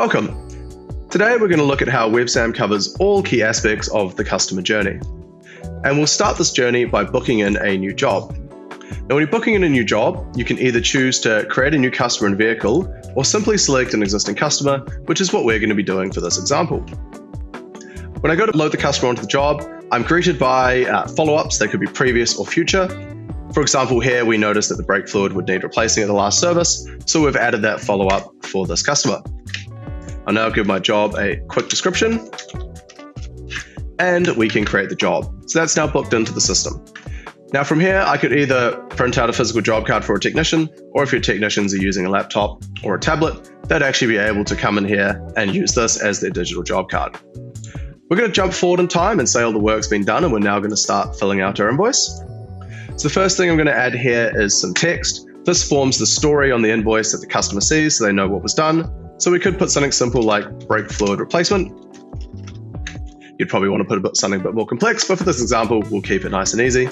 Welcome. Today we're going to look at how webSAM covers all key aspects of the customer journey. And we'll start this journey by booking in a new job. Now when you're booking in a new job, you can either choose to create a new customer and vehicle or simply select an existing customer, which is what we're going to be doing for this example. When I go to load the customer onto the job, I'm greeted by follow-ups that could be previous or future. For example, here we notice that the brake fluid would need replacing at the last service, so we've added that follow-up for this customer. I'll now give my job a quick description, and we can create the job. So that's now booked into the system. Now from here, I could either print out a physical job card for a technician, or if your technicians are using a laptop or a tablet, they'd actually be able to come in here and use this as their digital job card. We're going to jump forward in time and say all the work's been done, and we're now going to start filling out our invoice. So the first thing I'm going to add here is some text. This forms the story on the invoice that the customer sees so they know what was done. So we could put something simple like brake fluid replacement. You'd probably want to put something a bit more complex, but for this example, we'll keep it nice and easy.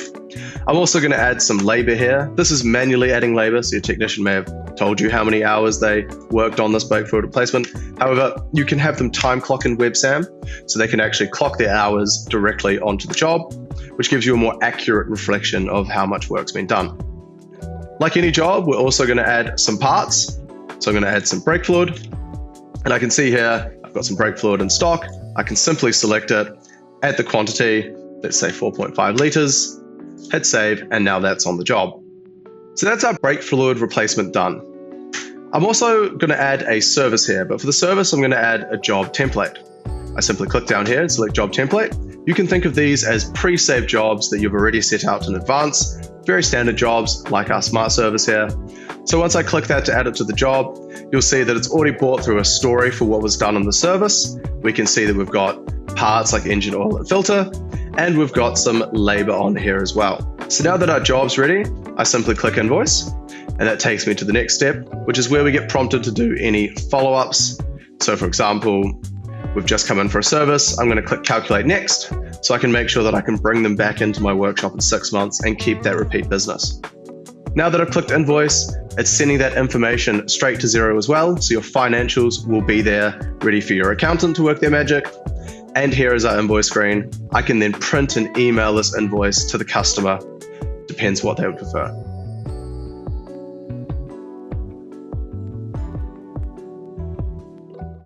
I'm also going to add some labor here. This is manually adding labor, so your technician may have told you how many hours they worked on this brake fluid replacement. However, you can have them time clock in webSAM, so they can actually clock their hours directly onto the job, which gives you a more accurate reflection of how much work's been done. Like any job, we're also going to add some parts. So I'm going to add some brake fluid, and I can see here I've got some brake fluid in stock. I can simply select it, add the quantity, let's say 4.5 liters, hit save, and now that's on the job. So that's our brake fluid replacement done. I'm also going to add a service here, but for the service, I'm going to add a job template. I simply click down here and select job template. You can think of these as pre-saved jobs that you've already set out in advance, very standard jobs like our smart service here. So once I click that to add it to the job, you'll see that it's already brought through a story for what was done on the service. We can see that we've got parts like engine oil and filter, and we've got some labor on here as well. So now that our job's ready, I simply click invoice, and that takes me to the next step, which is where we get prompted to do any follow-ups. So for example, we've just come in for a service. I'm going to click calculate next, so I can make sure that I can bring them back into my workshop in 6 months and keep that repeat business. Now that I've clicked invoice, it's sending that information straight to Xero as well, so your financials will be there ready for your accountant to work their magic. And here is our invoice screen. I can then print and email this invoice to the customer, depends what they would prefer.